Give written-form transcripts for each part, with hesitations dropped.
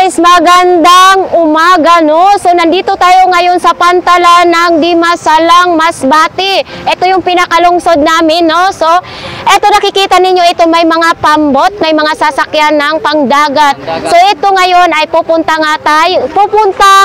guys, magandang umaga, no? So nandito tayo ngayon sa pantalan ng Dimasalang, Masbate. Ito yung pinakalungsod namin, no? So ito nakikita ninyo, ito may mga pambot, may mga sasakyan ng pangdagat. So ito ngayon ay pupunta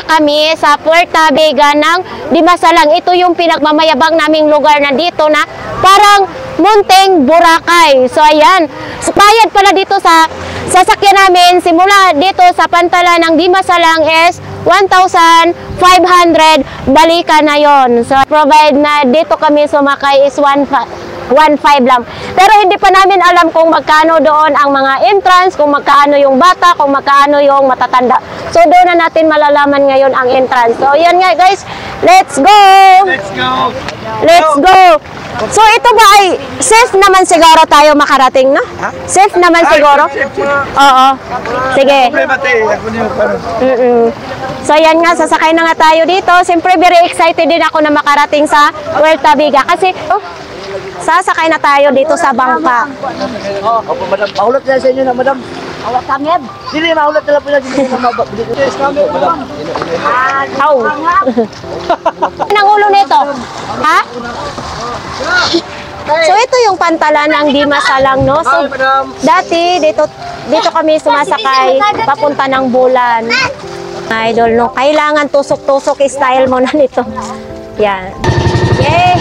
kami sa Puerto Vega ng Dimasalang. Ito yung pinagmamayabang naming lugar na dito na parang Munteng Boracay. So ayan, so, bayad pala dito sa sasakyan namin simula dito sa pantalan ng Dimasalang is 1,500 balikan na yon. So provide na dito kami sumakay is 1,500 lang. Pero hindi pa namin alam kung magkano doon ang mga entrance, kung magkano yung bata, kung magkano yung matatanda. So doon na natin malalaman ngayon ang entrance. So yan nga guys, let's go! Let's go! Let's go! So ito ba ay safe naman siguro tayo makarating, no? Safe naman siguro? Oo. Sige. So yan nga, sasakay na nga tayo dito. Siyempre very excited din ako na makarating sa Puerto Vega. Kasi, sasakay na tayo dito sa bangka. Opo, madam. Mahulat na sa inyo na, madam. Mahulat kami? Hindi, mahulat na lang po na dito. Yes, kami, madam. Aw. Anong ulo nito? Ha? So ito yung pantalan ng Dimasalang, no? So dati dito kami sumasakay papunta ng Bulan. Idol, no? Kailangan tusok-tusok style mo na nito. Yan. Yay!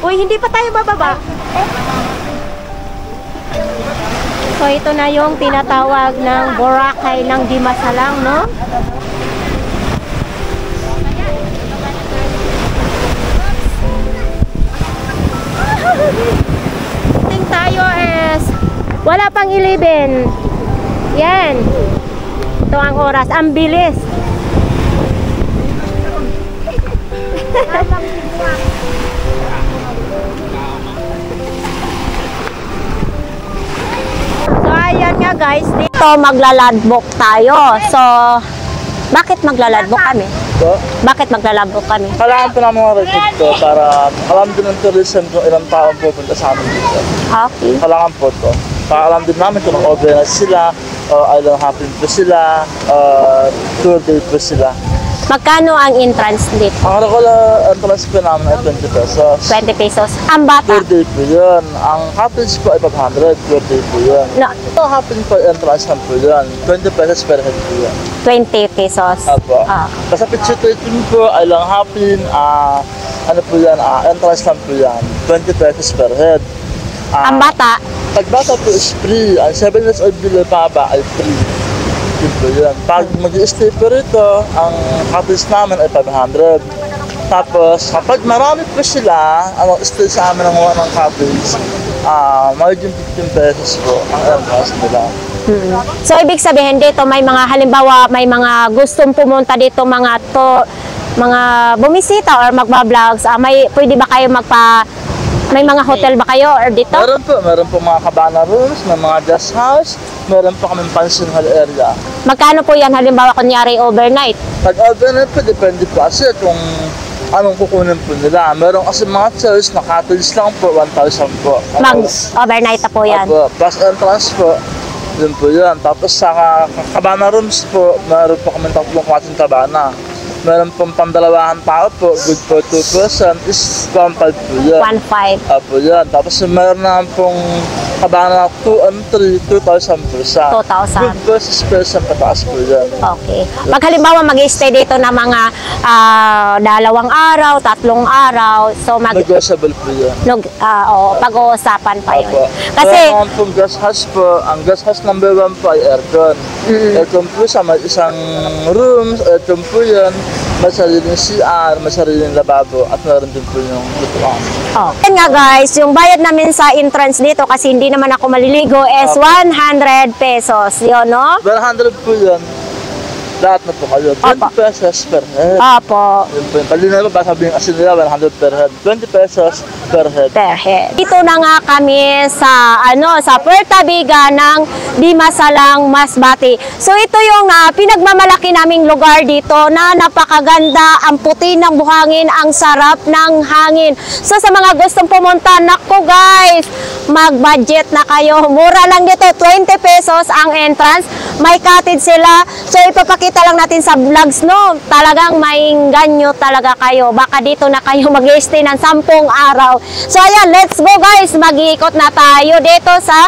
Uy, hindi pa tayo bababa. So, ito na yung tinatawag ng Boracay ng Dimasalang, no? Ting tayo is wala pang 11. Yan. Ito ang oras. Ang bilis. So, ayan nga guys. Dito maglaladbok tayo. So, bakit maglaladbok kami? Po. Bakit maglaladbok kami? Kailangan po namin mga record to para alam din ng tourism kung ilang taong pupunta sa amin dito. Okay. Kailangan po to. Para alam din namin kung organize sila, island hopping po sila, tour day po sila. Magkano ang entrance dito? Ang regular entrance po namin ay 20 pesos. 20 pesos. Ang bata? Tour day po yun. Ang cottage po ay 500, tour day po yun. No, Ito hopping po entrance lang po yun. 20 pesos per head po yun. 20 pesos. Apo. Ah. Kasi picture-taking po, island hopping, ano po yan, entrance lang po yan. 20 pesos per head. Ang bata? Pag bata po is free. Ang 7 years old below baba ay free. Yun po yan. Pag mag-i-stay po rito, ang cottage namin ay 500. Tapos, kapag marami po sila, ang stay sa amin ng cottage, magiging 15 pesos po ang entrance nila. So, ibig sabihin dito, may mga, halimbawa, may mga gustong pumunta dito, mga bumisita or magba-vlogs, pwede ba kayo may mga hotel ba kayo or dito? Meron po mga cabana rooms, may mga guest house, meron po kaming pension hall area. Magkano po yan, halimbawa, kunyari overnight? Pag overnight po, depende po kasi kung anong kukunin po nila. Meron kasi mga chairs na cottage lang po, 1,000 po. Mag-overnight na po yan. Plus entrance po, yun po yan. Tapos sa cabana rooms po, meron po kami 3 klaseng cabana. Meron pong pang-2 tao po, good for 2 person, is 1,500 po yan. 1,500. Apo yan. Tapos meron naman pong kabana 2 and 3, 2,000 po siya. 2,000. Good versus person pataas po yan. Okay. Pag halimbawa mag-stay dito na mga 2 araw, 3 araw, so Negotiable po yan. pag-uusapan pa yun. Apo. Kasi, Meron naman pong guest house po, ang guest house number 1 po ay aircon. Aircon po siya, may isang rooms, aircon po yan. May sariling CR, may sariling lababo, at meron din po yung lutuan. Yan nga guys, yung bayad namin sa entrance dito kasi hindi naman ako maliligo is 100 pesos. Yun, no? 100 po yan. Lahat na po kayo. 20 pesos per head. Opo. Yun po yun. Kanina ba sabihin kasi nila 100 per head. 20 pesos per head. Per head. Dito na nga kami sa sa Puerto Biga ng Dimasalang, Masbate. So ito yung pinagmamalaki naming lugar dito na napakaganda, ang puti ng buhangin, ang sarap ng hangin. So sa mga gustong pumunta, nako guys, mag-budget na kayo. Mura lang dito, 20 pesos ang entrance. May cottage sila. So ipapakita lang natin sa vlogs, no? Talagang maingganyo talaga kayo. Baka dito na kayo mag-stay ng 10 araw. So ayan, let's go guys. Mag-iikot na tayo dito sa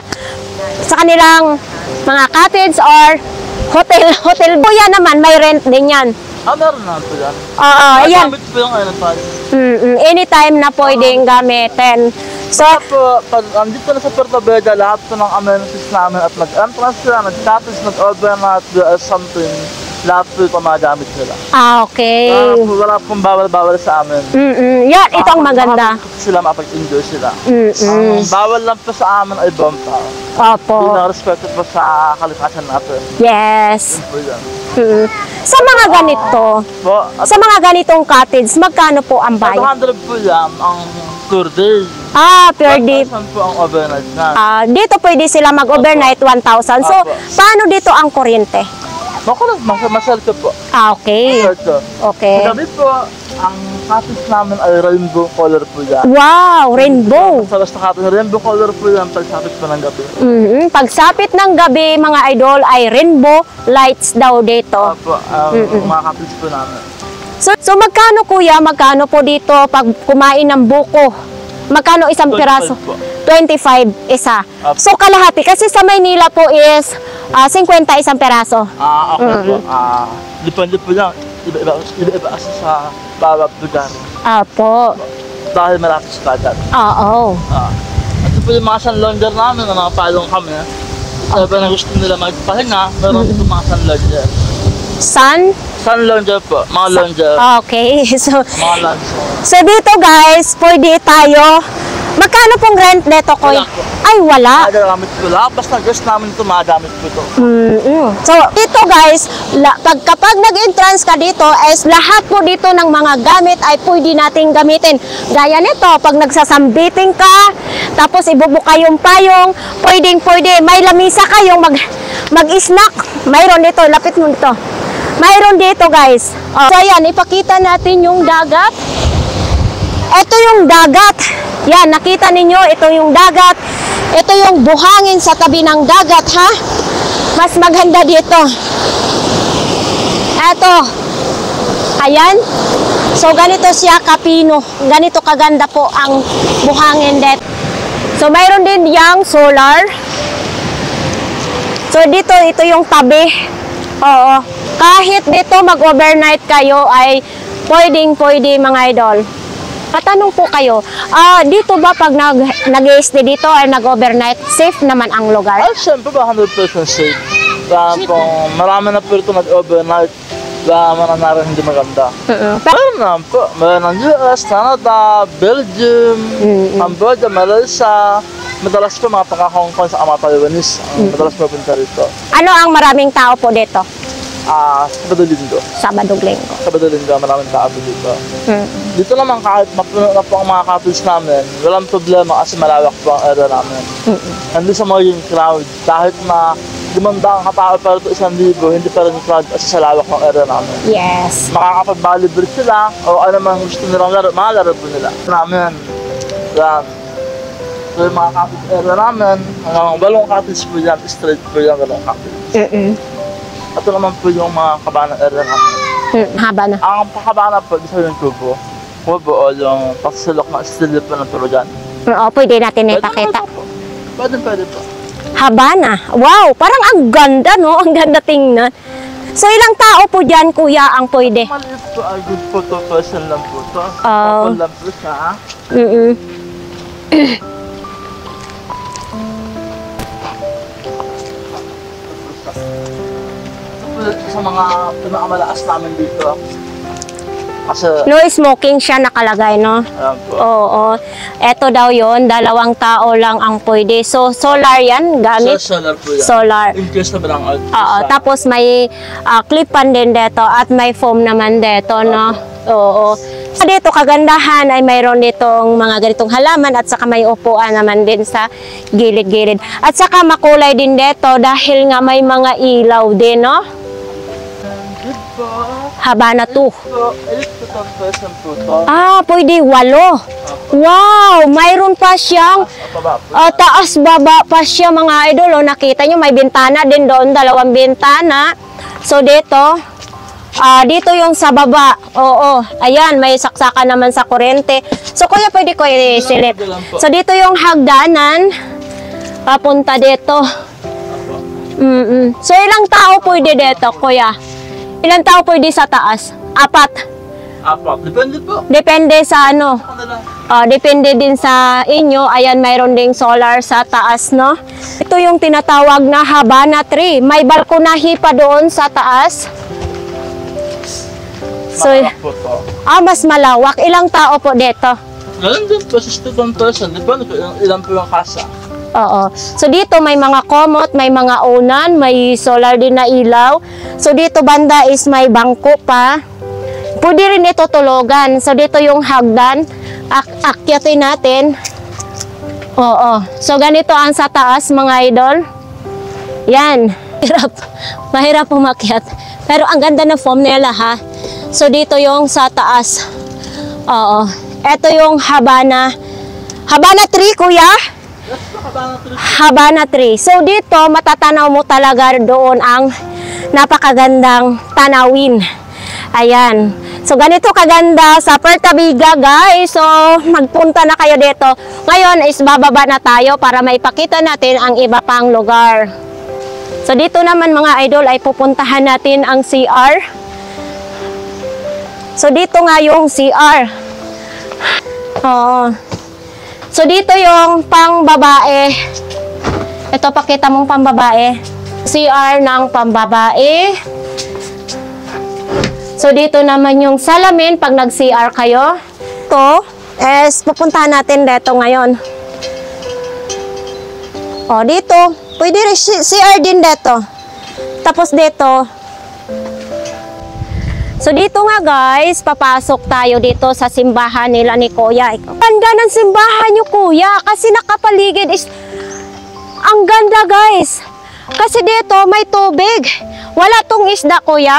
kanilang mga cottage or hotel. Hotel Buya naman, may rent din yan. Meron na po yan. Oo, ayan. Gamit po yung tayo. Anytime na pwedeng gamitin. So, po, pag andito na sa Puerto Vega, lahat po ng amenities namin at nag-entrance sila, nag-cottage, nag-overnight, something, lahat po yung magamit nila. okay. Wala pong bawal-bawal sa amin. Yan, ito ang maganda. Sila mapag-enjoy sila. Ang bawal lang po sa amin ay bomba. Opo. Hindi na respeto po sa kalikasan natin. Yes. Yun po yan. Sa mga ganito, Po, at sa mga ganitong cottage, magkano po ang bayad? 500 po yan ang tour day. Per day. 1,000 po ang overnight na. Dito pwede sila mag-overnight 1,000. So, Opo. paano dito ang kuryente? Makulang, masal ko po. Okay. Ito. Okay. Gabi po, ang cottage namin ay rainbow color po yan. Wow, rainbow. Sa basta cottage, rainbow color po yan pagsapit po ng gabi. Pagsapit ng gabi, mga idol, ay rainbow lights daw dito. Opo, mga cottage po namin. So magkano kuya, magkano po dito pag kumain ng buko? Magkano isang 25 piraso? po. 25 isa. Opo. So kalahati, kasi sa Maynila po is 50 isang piraso. Okay po. Depende po yan. Iba-iba kasi sa bawat lugar. Apo. dahil malapit sa dagat. Oo. Ito po yung mga sunlounger namin, mga palong kami. Sabi na gusto nila magpahinga, meron ito mga sunlounger. Sunlounger po, mga lounger. Okay. So, Mga lunch. so dito guys, pwede tayo. Magkano pong rent dito, Koy? Wala po. Ay, wala. Magagamit ko lang. Basta gusto namin ito, magagamit ko ito. So, dito guys, kapag nag-entrance ka dito, is lahat po dito ng mga gamit ay pwede nating gamitin. Gaya nito, pag nagsasambiting ka, tapos ibubuka yung payong, pwede. May lamisa kayong mag-snack. Mayroon dito, lapit mo dito. Mayroon dito guys. So, ayan, ipakita natin yung dagat. Ito yung dagat. Yan, nakita ninyo, ito yung dagat. Ito yung buhangin sa tabi ng dagat, ha? Mas maganda dito. Ito. Ayan. So, ganito siya kapino. Ganito kaganda po ang buhangin dito. So, mayroon din yung solar. So, dito, ito yung tabi. Oo. Kahit dito mag-overnight kayo ay pwede mga idol. Patanong po kayo, dito ba pag nag-stay dito or nag-overnight, safe naman ang lugar? Siyempre ba 100% safe? Kung marami na po ito nag-overnight, marami na rin hindi maganda. Meron naman po. Meron ng US, Canada, Belgium, Cambodia, Malaysia. Madalas po mga pagka-Hong Kong sa mga Taiwanese. Madalas po punta rito. Ano ang maraming tao po dito? Sabado-Linggo. Sabado-Linggo. Sabado-Linggo, maraming tao dito. Dito naman kahit mapuno na po ang mga couples namin, walang problema kasi malawak po ang area namin. Hindi sa maging crowd. Kahit na 500 katao pero ito 1,000, hindi pa rin crowd kasi sa lawak ng area namin. Yes. Makakapag-volleyball sila o ano man gusto nilang laro, mga laro po nila. Namin. Yan. So yung mga couples area namin, hanggang 8 couples po yan, straight po yan, 8 couples. Ito naman po yung mga kabana area namin. Haba na. Ang pakabana po, isa yung tubo. Kubo o yung pagsulok na stilip po ng tulugan. Oo, pwede natin ipakita. Pwede po. Haba na. Wow, parang ang ganda, no? Ang ganda tingnan. So, ilang tao po dyan, kuya, ang pwede? Maliit po, a good photo person lang po ito. Oh. Lang po siya. Sa mga pinakamalakas namin dito. Kasi, No smoking siya nakalagay, no? ayan po. Oo. Eto daw yon, 2 tao lang ang pwede. So, solar yan, gamit? Solar po yan. Solar. In case na barang out. Oo. Tapos may clip-pan din dito at may foam naman dito, no? Oo. So, dito kagandahan ay mayroon ditong mga ganitong halaman at saka may upuan naman din sa gilid-gilid. At saka makulay din dito dahil nga may mga ilaw din, no? Good po. Habana 2. So, 8 person po ito. Pwede 8. Wow, mayroon pa siyang Pababa po. taas baba pa siya mga idol. Nakita nyo may bintana din doon, 2 bintana. So dito, dito yung sa baba. Oo, ayan, may saksakan naman sa kuryente. So kuya, pwede ko i-select. So dito yung hagdanan, papunta dito. So ilang tao pwede dito, kuya? Ilang tao pwede sa taas? 4. Depende po. Depende sa ano. Kanila. Depende din sa inyo. Ayan, mayroon ding solar sa taas, no? Ito yung tinatawag na Habana tree. May balkonahe pa doon sa taas. So, Malawak po ito. mas malawak. Ilang tao po dito? Ganun din po, 61 person. Depende po ilan po yung kasa. Oo. So, dito may mga komot, may mga unan, may solar din na ilaw. So, dito banda is may bangko pa. Pwede rin ito tulugan. So, dito yung hagdan. Akyatin natin. Oo. So, ganito ang sa taas, mga idol. Yan. Mahirap umakyat. Pero ang ganda ng foam nila, ha. So, dito yung sa taas. Oo. Ito yung Habana. Habana tree, kuya? Habana tree. So, dito, matatanaw mo talaga doon ang napakagandang tanawin. Ayan. So, ganito kaganda sa Puerto Viga, guys. So, magpunta na kayo dito. Ngayon is bababa na tayo para maipakita natin ang iba pang lugar. So, dito naman mga idol ay pupuntahan natin ang CR. So, dito nga yung CR. Oo. So, dito yung pang-babae. Ito, pakita mong pang-babae. CR ng pang-babae. So, dito naman yung salamin pag nag-CR kayo. Ito, pupuntahan natin dito ngayon. O, dito. Pwede rin CR din dito. Tapos dito. So, dito nga guys, papasok tayo dito sa simbahan nila ni Kuya. Ganda ng simbahan niyo, Kuya. Kasi nakapaligid is... Ang ganda guys. Kasi dito may tubig. Wala tong isda, Kuya.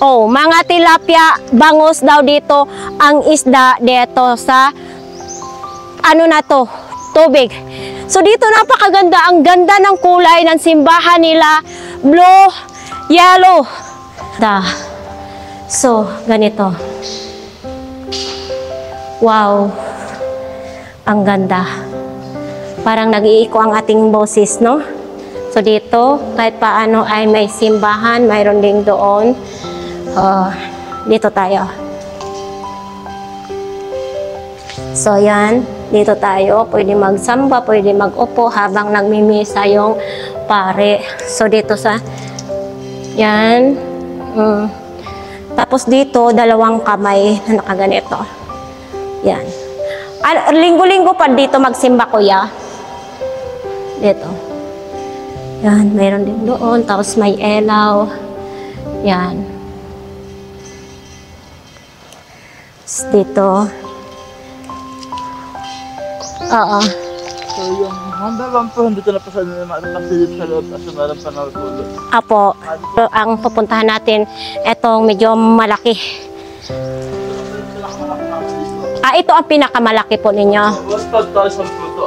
Oh, mga tilapia, bangus daw dito ang isda dito sa ano na to, tubig. So dito napakaganda, ang ganda ng kulay ng simbahan nila, blue, yellow. So, ganito. Wow. Ang ganda. Parang nag-iiko ang ating boses, no? So dito, kahit paano ay may simbahan, mayroon ding doon. Dito tayo. So yan, dito tayo. Pwede magsamba, pwede mag-upo habang nagmimisa yung pare. So dito sa, yan. Tapos dito, dalawang kamay na nakaganito. Yan. Linggo-linggo pa dito magsimba, Kuya. Dito. Yan, mayroon din doon. Tapos may elaw. Yan. Dito. Oo. So yung handa lang po, hindi ko na pa sa nakasilip sa loob kasi meron pa na tulog. Apo, ang pupuntahan natin, etong medyo malaki. Ito ang pinakamalaki po ninyo. 1,000 po ito.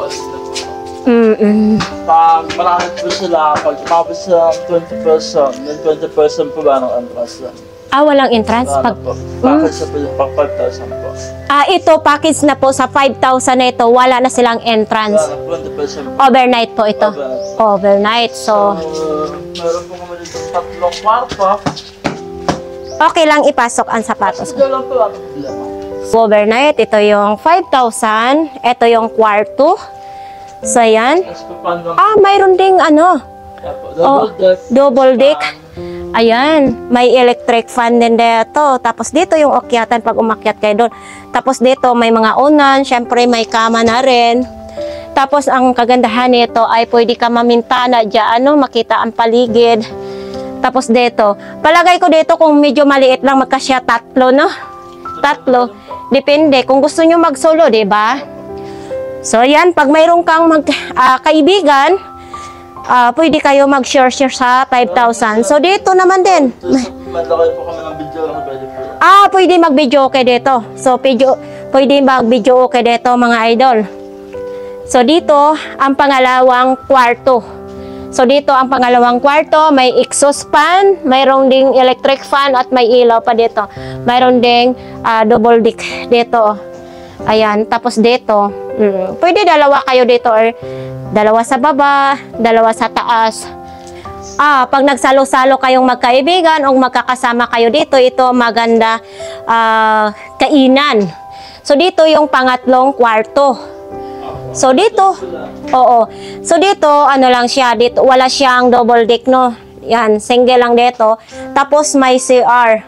Pag marami po sila, pag tumapos sila ng 20%, then 20% po ba ng entrance lang? Walang entrance? Package na po yung pang 5,000 po. Ito, package na po sa 5,000 na ito, wala na silang entrance. Wala na 20%. Overnight po ito. Overnight. So, meron po kami dito 3 kwarto. okay lang ipasok ang sapatos. Kasi lang po ang problema. Overnight, ito yung 5,000. Ito yung kwarto. So, ayan. Mayroon ding ano. Double deck. Ayan, may electric fan din dito. Tapos dito yung akyatan pag umakyat kayo doon. Tapos dito may mga unan, syempre may kama na rin. Tapos ang kagandahan nito ay pwede ka mamintana dyan, makita ang paligid. Tapos dito, palagay ko dito kung medyo maliit lang magkasya 3, no? 3. Depende kung gusto nyo mag-solo, diba? So yan, pag mayroon kang kaibigan, pwede kayo mag-share sa 5,000. So, dito naman din. Malaki po kami ng video. Pwede mag-video okay dito. So, pwede mag-video okay dito, mga idol. So, dito, ang pangalawang kwarto. So, dito, ang pangalawang kwarto, may exhaust fan, mayroong ding electric fan, at may ilaw pa dito. Mayroon ding double deck dito. Ayan, tapos dito, pwede dalawa kayo dito or dalawa sa baba, dalawa sa taas. Pag nagsalo-salo kayong magkaibigan o magkakasama kayo dito, ito maganda kainan. So dito yung pangatlong kwarto. So dito, oo. So dito, ano lang siya, dito wala siyang double deck, no. Yan, single lang dito. Tapos may CR.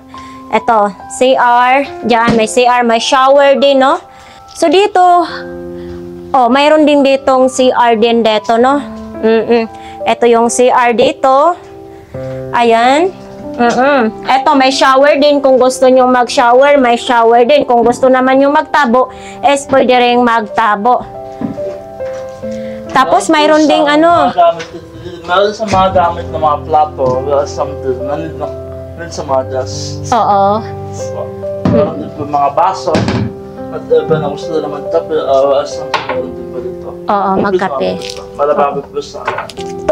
Ito, CR, diyan may CR, may shower din, no. So dito, mayroon din ditong CR din dito, no? Ito yung CR dito. Ayan. Ito, may shower din. Kung gusto nyo mag-shower, may shower din. Kung gusto naman nyo magtabo, pwede rin magtabo. Tapos, mayroon ding ano. Meron sa mga gamit ng mga plato, something, nanid sa mga gas. Oo. Meron din po mga baso. At iba na gusto na magtabi, something din po dito. Oo, magkape. Malababo po sa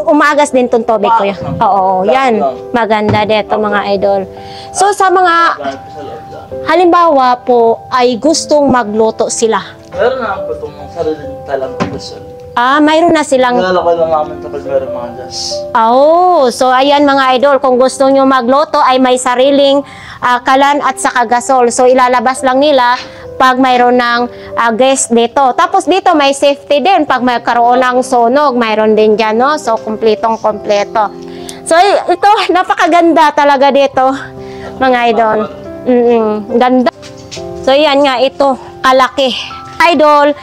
umagas din itong tubig ko. Oo, yan. Maganda dito, mga idol. So, sa mga halimbawa po ay gustong magluto sila. Meron na po itong sariling talang profesyon. Mayroon na silang... Nilalakay lang namin kapag meron mga gas. Oh, so ayan mga idol, kung gusto nyo magluto ay may sariling kalan at saka gasol. So ilalabas lang nila pag mayroon ng gas dito. Tapos dito may safety din pag magkaroon ng sunog, mayroon din dyan, no? So kumpletong kompleto. So ito, napakaganda talaga dito mga idol. Ganda. So yan nga, ito, kalaki. Idol,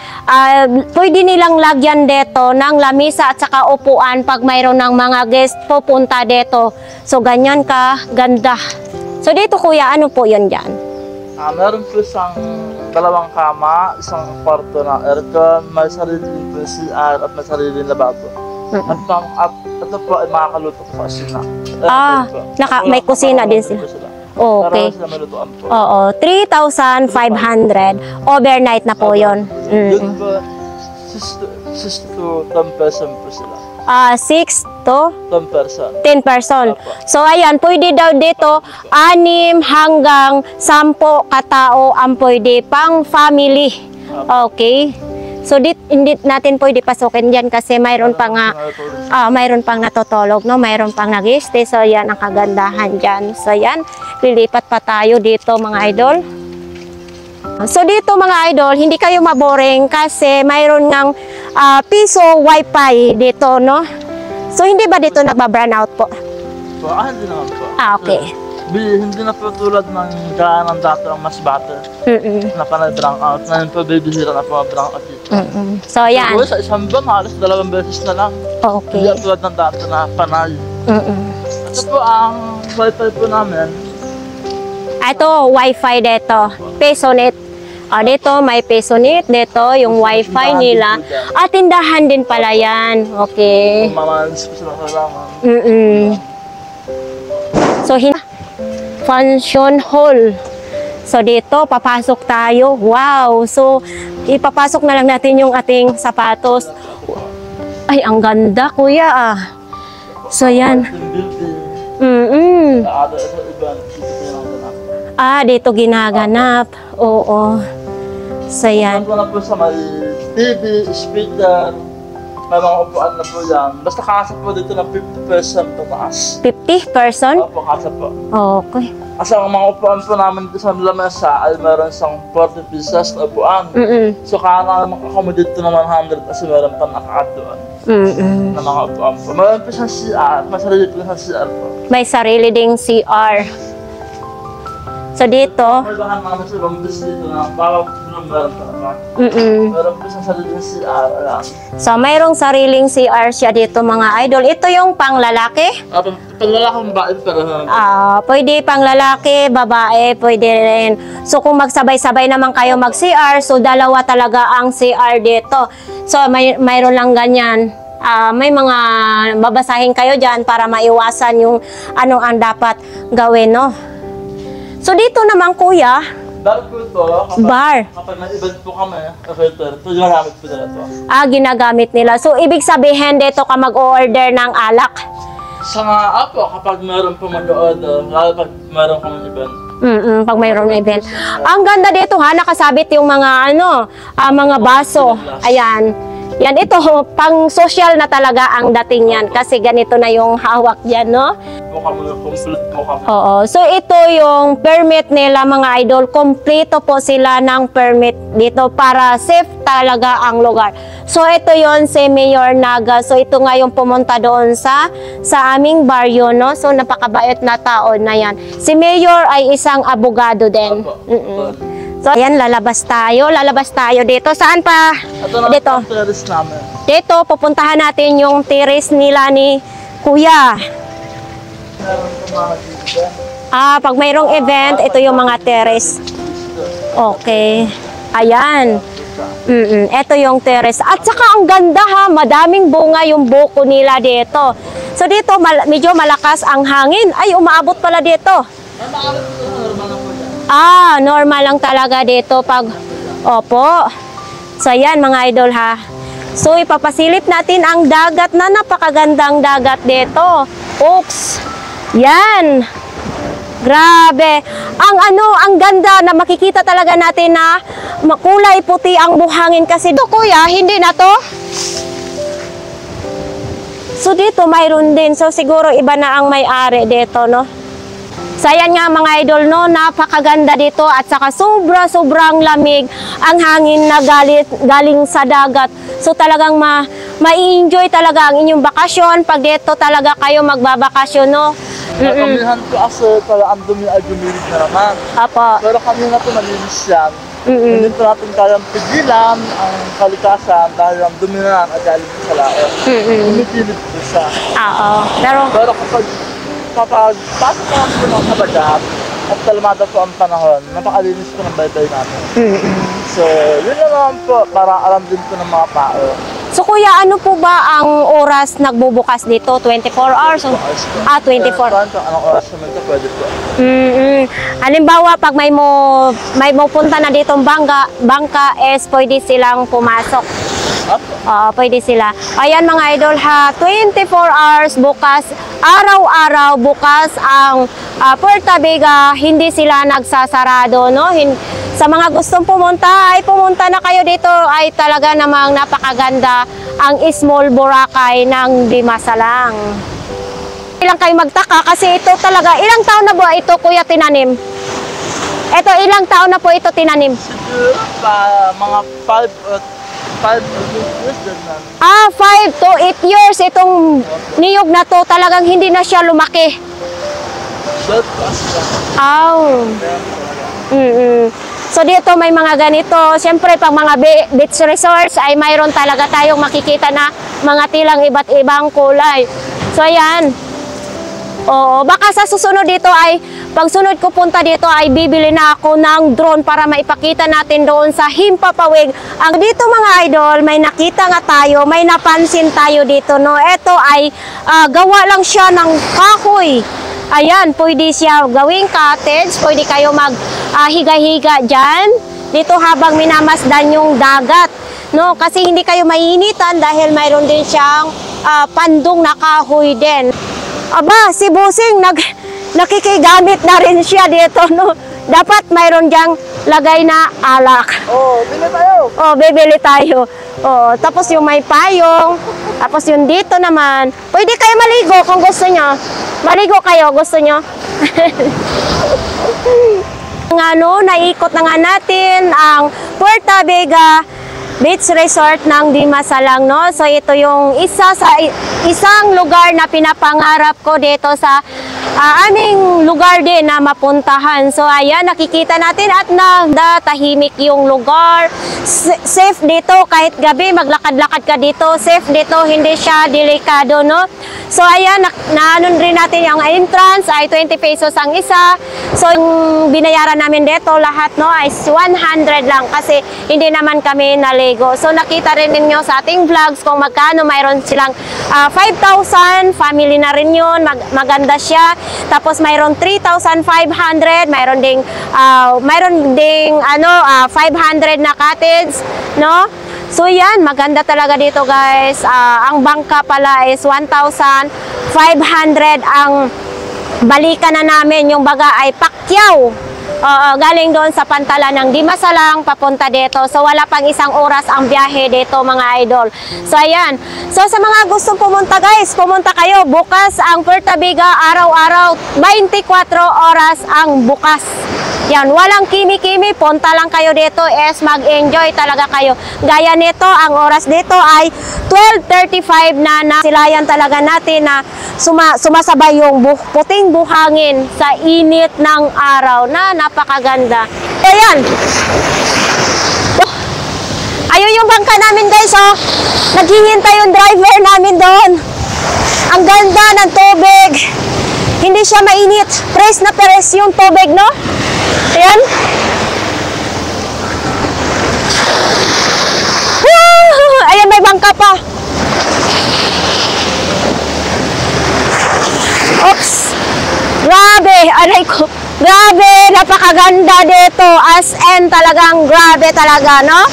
pwede nilang lagyan dito ng lamisa at saka upuan pag mayroon ng mga guest pupunta dito. So, ganyan ka, ganda. So, dito kuya, ano po yun dyan? Meron po isang dalawang kama, isang kwarto na aircon, may sariling CR at may sariling lababo. At ito po ay makakaluto ko sa kusina. May kusina din sila. Okay. Oo, 3,500 overnight na po yun. Yun po, 6 to 10 person po sila. 6 to 10 person. 10 person. So ayan, pwede daw dito 6 hanggang 10 katao ang pwede pang family. Okay. So hindi natin pwede pasukin diyan kasi mayroon pang mayroon pang natutulog, no? Mayroon pang nag-stay. So yan ang kagandahan diyan. So yan, lilipat pa tayo dito mga idol. So dito mga idol, hindi kayo maboring kasi mayroon ng piso wifi dito, no? So hindi ba dito nagba-brown out po? Hindi naman po. Okay. Hindi na po tulad ng gaan ng dati ang mas bata. Na panay-brown out. Ngayon po, bibihira na po brown out dito. So yan. Sa isang buwan, halos 2 beses na lang. Okay. Hindi tulad ng dati na panay. Ito po ang wifi po namin. Ito, wifi dito. Pesonet. Dito may Pesonet. Dito yung wifi nila. Tindahan din pala yan. Okay. Mamalis po sila kailangan. So, function hall. So, dito, papasok tayo. Wow! So, ipapasok na lang natin yung ating sapatos. Ay, ang ganda, kuya, So, yan. Dito ginaganap. Oo. So, yan. Ito na po sa may TV, speaker, may mga upuan na po yan. Basta kasa po dito ng 50% pataas. 50%? Opo, kasa po. Okay. Kasi ang mga upuan po namin dito sa lamesa ay meron isang 40 pieces na upuan. So kaya naman accommodate to ng 100 kasi meron pa naka-add doon. Na mga upuan po. Meron po siyang CR, may sarili po siyang CR po. May sarili ding CR. So dito, may bahan namin sa ibang bis dito na bawang meron pa naman. Meron po siyang sarili ng CR. So mayroong sariling CR siya dito mga idol. Ito yung pang lalaki? Panglalakang babae pero pwede pang lalaki, babae, pwede rin. So kung magsabay-sabay naman kayo mag-CR, so dalawa talaga ang CR dito. So mayroon lang ganyan. May mga babasahin kayo dyan para maiwasan yung ano ang dapat gawin, no? So dito naman kuya, bar po ito. Kapag may event po kami, ito ginagamit po nila ito. Ginagamit nila. So ibig sabihin dito ka mag-order ng alak? Sa mga kapag meron po mag-order, lalo pag meron kami event. Pag mayroong event. Ang ganda dito nakasabit yung mga mga baso. Ayan. Yan, ito, pang social na talaga ang dating yan. Kasi ganito na yung hawak dyan, no? Oo. So, ito yung permit nila, mga idol. Kompleto po sila ng permit dito para safe talaga ang lugar. So, ito yon si Mayor Naga. So, ito nga yung pumunta doon sa aming baryo, no? So, napakabait na tao na yan. Si Mayor ay isang abogado din. So, ayan, lalabas tayo dito. Saan pa? Dito. Dito, pupuntahan natin yung terrace nila ni Kuya. Pag mayroong event, ito yung mga terrace. Okay. Ayan. Ito yung terrace. At saka ang ganda madaming bunga yung buko nila dito. So, dito, medyo malakas ang hangin. Ay, umaabot pala dito. Normal lang talaga dito pag, opo. So, yan mga idol So, ipapasilip natin ang dagat na napakagandang dagat dito. Oops. Yan. Grabe. Ang ganda na makikita talaga natin na makulay puti ang buhangin kasi. Ito kuya, hindi na to? So dito mayroon din. So siguro iba na ang may-ari dito, no? So ayan nga mga idol, no, napakaganda dito at saka sobrang lamig ang hangin na galing sa dagat. So talagang ma-enjoy talaga ang inyong bakasyon pag dito talaga kayo magbabakasyon, no? Kamihan ko kasi para ang dumi ay gumilig na naman. Apo. Pero kami na ito malinis yan. Hindi pa natin kayang pigilan ang kalikasan dahil ang dumi na at galing sa laot. Umipilit ko siya. Oo. Pero kapag pasok naman po ng kabagat at kalamada po ang panahon, napakalinis po ng baybay natin. So, yun na naman po, para alam din po ng mga tao. So kuya, ano po ba ang oras nagbubukas dito? 24 hours? 24. Anong oras naman ito pwede po? Halimbawa, pag may mo punta na ditong bangka is pwede silang pumasok. Pwede sila. Ayan mga idol ha, 24 hours bukas, araw-araw bukas ang Puerto Vega, hindi sila nagsasarado, no? Sa mga gustong pumunta, ay pumunta na kayo dito, ay talaga namang napakaganda ang Small Boracay ng Dimasalang. Ilang kayo magtaka kasi ito talaga, ilang taon na ba ito kuya tinanim? Ito, ilang taon na po ito tinanim? Siguro mga 5 years din na. 5 to 8 years itong niyog na to, talagang hindi na siya lumaki. So dito may mga ganito. Siyempre pag mga beach resorts ay mayroon talaga tayong makikita na mga tilang iba't ibang kulay. So ayan. Oo, baka sa susunod dito ay pag sunod ko punta dito ay bibili na ako ng drone para maipakita natin doon sa Himpapawid. Ang dito mga idol, may nakita nga tayo, may napansin tayo dito, no. Ito ay gawa lang siya ng kahoy. Ayan, pwede siya gawing cottage, pwede kayo mag-higa-higa dyan, dito habang minamasdan yung dagat, no? Kasi hindi kayo maininitan dahil mayroon din siyang pandong na kahoy din. Aba, si Busing, nakikigamit na rin siya dito, no? Dapat mayroon diyang lagay na alak. Bili tayo! Bibili tayo. Tapos yung may payong, tapos yung dito naman, pwede kayo maligo kung gusto nyo. Maligo kayo, gusto nyo? Naikot na nga natin ang Puerto Vega Beach Resort ng Dimasalang, no? So ito yung isang lugar na pinapangarap ko dito sa aming lugar din na mapuntahan. So ayan, nakikita natin at tahimik yung lugar. Safe dito kahit gabi maglakad-lakad ka dito. Safe dito, hindi siya delikado, no? So ayan, naanon rin natin yung entrance ay 20 pesos ang isa. So yung binayaran namin dito lahat, no, ay 100 lang kasi hindi naman kami naligo. So nakita rin ninyo sa ating vlogs kung magkano. Mayroon silang 5,000, family na rin yun, maganda siya. Tapos mayroon 3,500, mayroon ding 500 na cottage, no? So yan, maganda talaga dito guys. Ang bangka pala is 1,500 ang balikan na namin. Yung baga ay Pacquiao. Galing doon sa pantalan ng Dimasalang papunta dito. So wala pang isang oras ang biyahe dito mga idol. So ayan. So sa mga gustong pumunta guys, pumunta kayo. Bukas ang Puerto Vega araw-araw 24 oras ang bukas. Yan, walang kimi-kimi, punta lang kayo dito is mag-enjoy talaga kayo. Gaya nito, ang oras dito ay 12:35 na silayan talaga natin na sumasabay yung puting buhangin sa init ng araw na napakaganda. Ayan. Ayun yung bangka namin guys, oh. Naghihintay yung driver namin doon. Ang ganda ng tubig. Hindi siya mainit. Press na press yung tubig, no? Ayan. Ayan, may bangka pa. Oops. Grabe. Aray ko. Grabe. Napakaganda dito. As in talagang grabe talaga, no?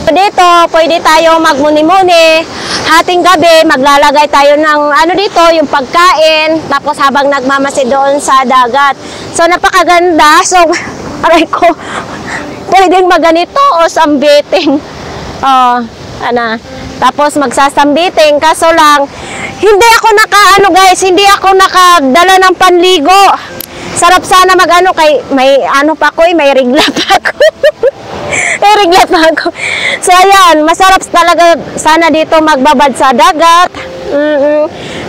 Dito, pwede tayo magmuni-muni. Hating gabi, maglalagay tayo ng dito, yung pagkain. Tapos habang nagmamasid doon sa dagat. So, napakaganda. So, aray ko, pwedeng maganito o sambiting. Tapos magsasambiting, kaso lang, hindi ako hindi ako nakadala ng panligo. Sarap sana kay may pa ko, may regla pa ako. May regla pa ako. So ayan, masarap talaga sana dito magbabad sa dagat.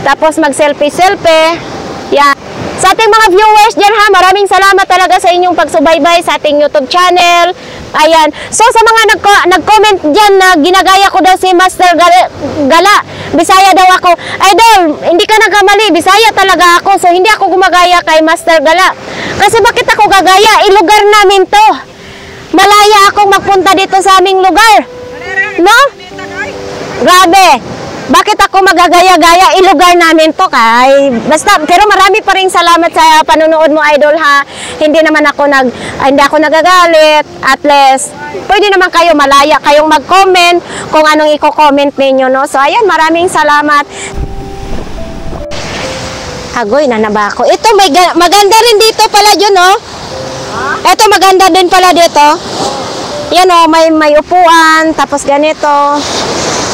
Tapos mag-selfie. Yan. Sa ating mga viewers dyan ha, maraming salamat talaga sa inyong pagsubaybay sa ating YouTube channel. Ayan. So sa mga nag-comment dyan na ginagaya ko daw si Master Gala, Bisaya daw ako. Idol, hindi ka nagkamali, Bisaya talaga ako. So hindi ako gumagaya kay Master Gala. Kasi bakit ako gagaya? Lugar namin to. Malaya akong magpunta dito sa aming lugar. No? Grabe. Bakit ako magagaya-gaya? Lugar namin to kay. Basta, pero marami pa rin salamat sa panonood mo, Idol ha. Hindi naman ako hindi ako nagagalit. At least, pwede naman kayo malaya kayong mag-comment kung anong i-comment ninyo, no? So, ayan, maraming salamat. Agoy, nanaba ako. Ito, maganda rin dito pala yun, no? Ito, maganda din pala dito. Yan, oh, may upuan, tapos ganito.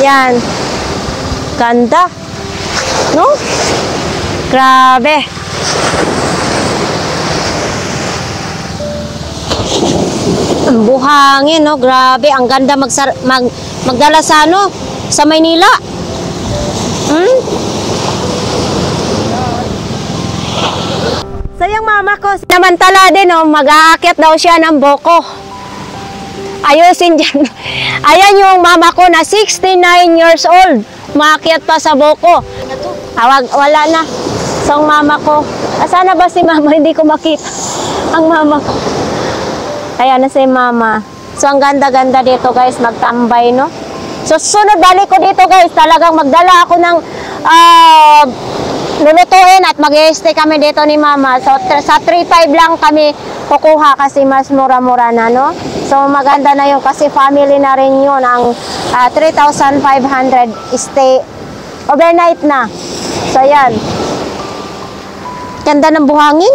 Yan. Ganda. No? Grabe. Ang buhangin, no? Grabe. Ang ganda magdala sa sa Maynila. So, yung mama ko, namantala din, no? Mag-aakyat daw siya ng boko. Ayusin dyan. Ayan yung mama ko na 69 years old. Maakyat pa sa boko. Wala na. So, ang mama ko. Asana ba si mama? Hindi ko makita. Ang mama ko. Ayan na si mama. So, ang ganda-ganda dito guys. Magtambay, no? So, sunod balik ko dito guys. Talagang magdala ako ng lulutuin at mag-stay kami dito ni mama. So, sa 3.5 lang kami kukuha kasi mas mura-mura na, no? So, maganda na yun kasi family na rin yun. Ang 3,500 stay overnight na. So, yan. Ganda ng buhangin.